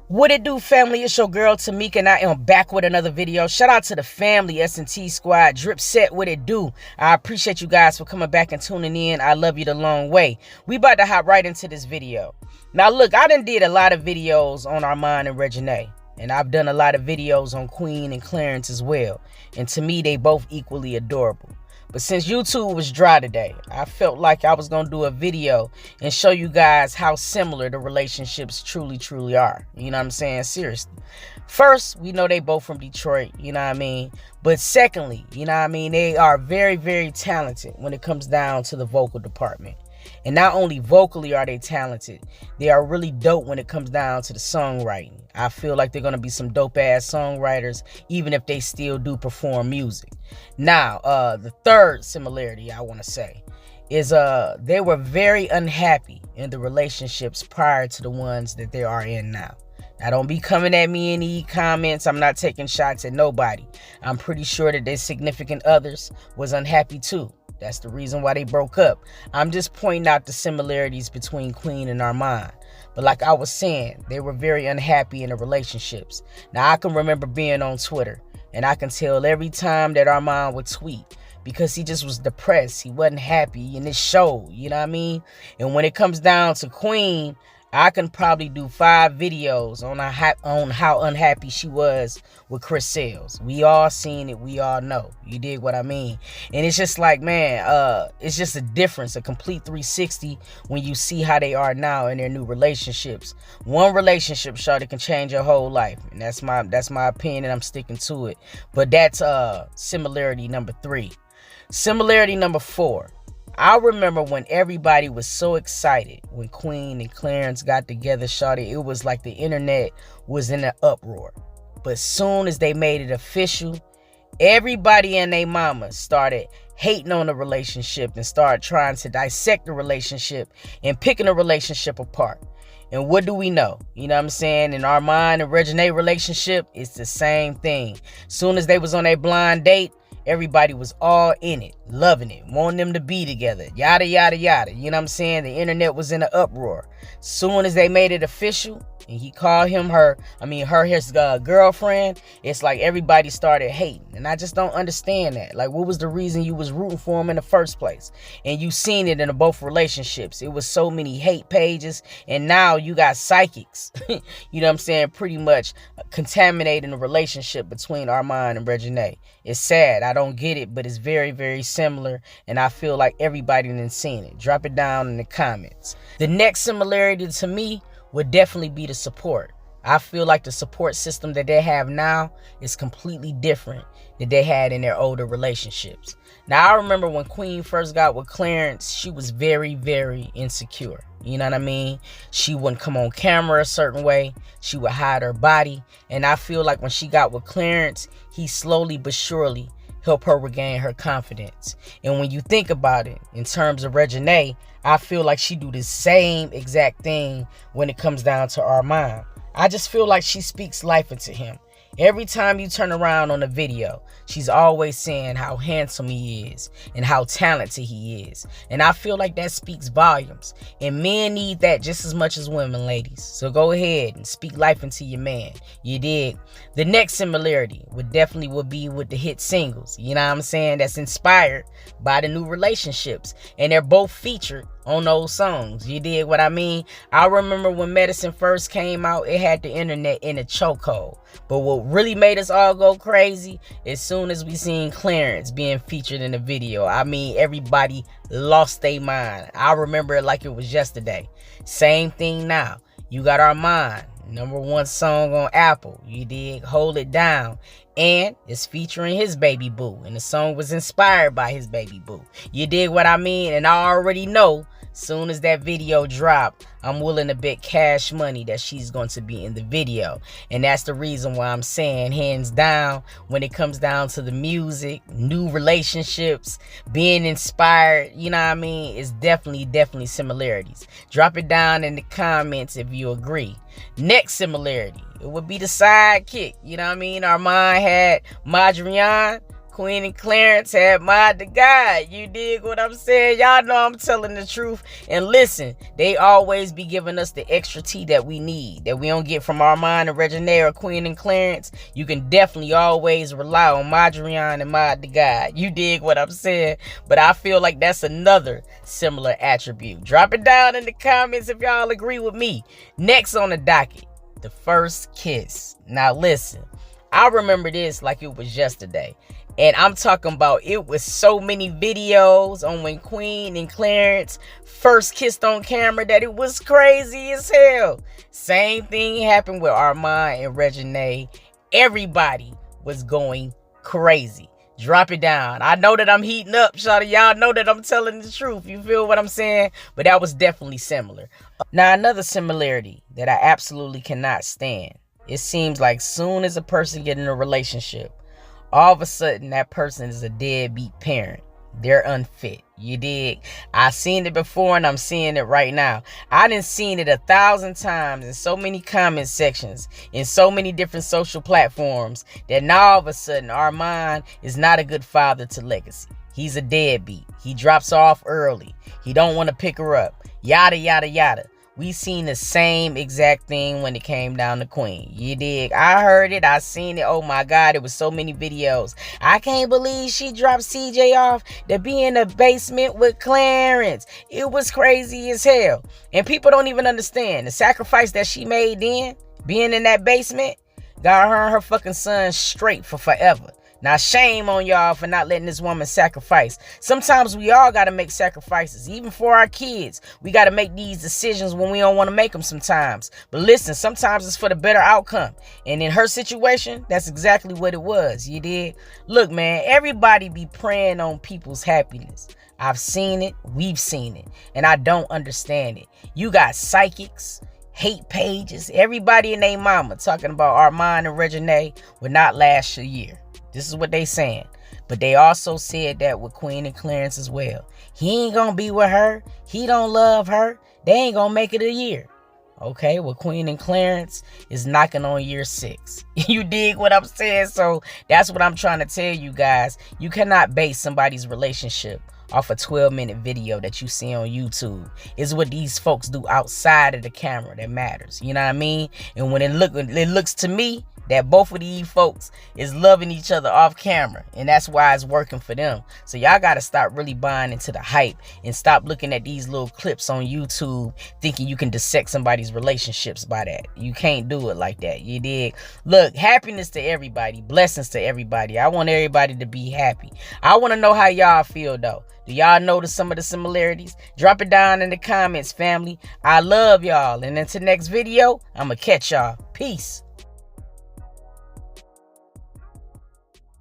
What it do, family? It's your girl Tamika, and I am back with another video. Shout out to the family, S&T squad, drip set. What it do? I appreciate you guys for coming back and tuning in. I love you the long way. We about to hop right into this video. Now look, I done did a lot of videos on Armand and Reginae, and I've done a lot of videos on Queen and Clarence as well. And to me, they both equally adorable. But since YouTube was dry today, I felt like I was going to do a video and show you guys how similar the relationships truly are. You know what I'm saying? Seriously. First, we know they both from Detroit, you know what I mean? But secondly, you know what I mean? They are very talented when it comes down to the vocal department. And not only vocally are they talented, they are really dope when it comes down to the songwriting. I feel like they're going to be some dope-ass songwriters, even if they still do perform music. Now, the third similarity I want to say is they were very unhappy in the relationships prior to the ones that they are in now. Now, don't be coming at me in the comments. I'm not taking shots at nobody. I'm pretty sure that their significant others was unhappy too. That's the reason why they broke up. I'm just pointing out the similarities between Queen and Armand. But like I was saying, they were very unhappy in the relationships. Now, I can remember being on Twitter, and I can tell every time that Armand would tweet, because he just was depressed. He wasn't happy, and it showed, you know what I mean? And when it comes down to Queen, I can probably do 5 videos on how unhappy she was with Chris Sales. We all seen it. We all know. You dig what I mean? And it's just like, man, it's just a difference, a complete 360 when you see how they are now in their new relationships. One relationship, shawty, can change your whole life. And that's my opinion, and I'm sticking to it. But that's similarity number 3. Similarity number 4. I remember when everybody was so excited when Queen and Clarence got together, shawty. It was like the internet was in an uproar. But soon as they made it official, everybody and their mama started hating on the relationship and started trying to dissect the relationship and picking the relationship apart. And what do we know? You know what I'm saying? In Armand and Reginae relationship, it's the same thing. Soon as they was on their blind date, everybody was all in it, loving it, wanting them to be together, yada. You know what I'm saying? The internet was in an uproar. Soon as they made it official, and he called him his girlfriend, it's like everybody started hating. And I just don't understand that. Like, what was the reason you was rooting for him in the first place? And you seen it in both relationships. It was so many hate pages, and now you got psychics, you know what I'm saying, pretty much contaminating the relationship between Armand and Reginae. It's sad. I don't get it, but it's very similar, and I feel like everybody done seen it. Drop it down in the comments. The next similarity to me would definitely be the support. I feel like the support system that they have now is completely different than they had in their older relationships. Now, I remember when Queen first got with Clarence, she was very insecure. You know what I mean? She wouldn't come on camera a certain way. She would hide her body. And I feel like when she got with Clarence, he slowly but surely helped her regain her confidence. And when you think about it, in terms of Reginae, I feel like she do the same exact thing when it comes down to Armand. I just feel like she speaks life into him. Every time you turn around on a video, she's always saying how handsome he is and how talented he is. And I feel like that speaks volumes. And men need that just as much as women, ladies. So go ahead and speak life into your man. You dig? The next similarity would be with the hit singles. You know what I'm saying? That's inspired by the new relationships. And they're both featured on those songs. You dig what I mean? I remember when Medicine first came out, it had the internet in a chokehold. But what really made us all go crazy, as soon as we seen Clarence being featured in the video, I mean, everybody lost their mind. I remember it like it was yesterday. Same thing now. You got Armand, #1 song on Apple. You dig? Hold It Down. And it's featuring his baby boo. And the song was inspired by his baby boo. You dig what I mean? And I already know, soon as that video drop, I'm willing to bet cash money that she's going to be in the video. And that's the reason why I'm saying, hands down, when it comes down to the music, new relationships, being inspired, you know what I mean? It's definitely similarities. Drop it down in the comments if you agree. Next similarity, it would be the sidekick. You know what I mean? Armand had Marjorie. Queen and Clarence had mod the guy. You dig what I'm saying? Y'all know I'm telling the truth. And listen, they always be giving us the extra tea that we need, that we don't get from Armand and Reginae or Queen and Clarence. You can definitely always rely on Modrion and mod the guy. You dig what I'm saying? But I feel like that's another similar attribute. Drop it down in the comments if y'all agree with me. Next on the docket, the first kiss. Now listen, I remember this like it was yesterday. And I'm talking about, it was so many videos on when Queen and Clarence first kissed on camera that it was crazy as hell. Same thing happened with Armand and Reginae. Everybody was going crazy. Drop it down. I know that I'm heating up, shawty. Y'all know that I'm telling the truth. You feel what I'm saying? But that was definitely similar. Now, another similarity that I absolutely cannot stand. It seems like soon as a person get in a relationship, all of a sudden that person is a deadbeat parent. They're unfit. You dig? I've seen it before and I'm seeing it right now. I done seen it 1,000 times in so many comment sections, in so many different social platforms, that now all of a sudden Armand is not a good father to Legacy. He's a deadbeat. He drops her off early. He don't want to pick her up. Yada, yada, yada. We seen the same exact thing when it came down to Queen. You dig? I heard it. I seen it. Oh my God. It was so many videos. I can't believe she dropped CJ off to be in the basement with Clarence. It was crazy as hell. And people don't even understand the sacrifice that she made then, being in that basement, got her and her fucking son straight for forever. Now, shame on y'all for not letting this woman sacrifice. Sometimes we all got to make sacrifices. Even for our kids, we got to make these decisions when we don't want to make them sometimes. But listen, sometimes it's for the better outcome. And in her situation, that's exactly what it was. You did? Look, man, everybody be preying on people's happiness. I've seen it. We've seen it. And I don't understand it. You got psychics, hate pages, everybody and their mama talking about Armand and Reginae would not last a year. This is what they saying. But they also said that with Queen and Clarence as well. He ain't gonna be with her. He don't love her. They ain't gonna make it a year. Okay, well, Queen and Clarence is knocking on year 6. You dig what I'm saying? So that's what I'm trying to tell you guys. You cannot base somebody's relationship off a 12-minute video that you see on YouTube. It's what these folks do outside of the camera that matters. You know what I mean? And when it looks to me that both of these folks is loving each other off camera, and that's why it's working for them. So y'all got to stop really buying into the hype and stop looking at these little clips on YouTube thinking you can dissect somebody's relationships by that. You can't do it like that. You dig? Look, happiness to everybody, blessings to everybody. I want everybody to be happy. I want to know how y'all feel though. Do y'all notice some of the similarities? Drop it down in the comments, family. I love y'all, and until next video, I'ma catch y'all. Peace.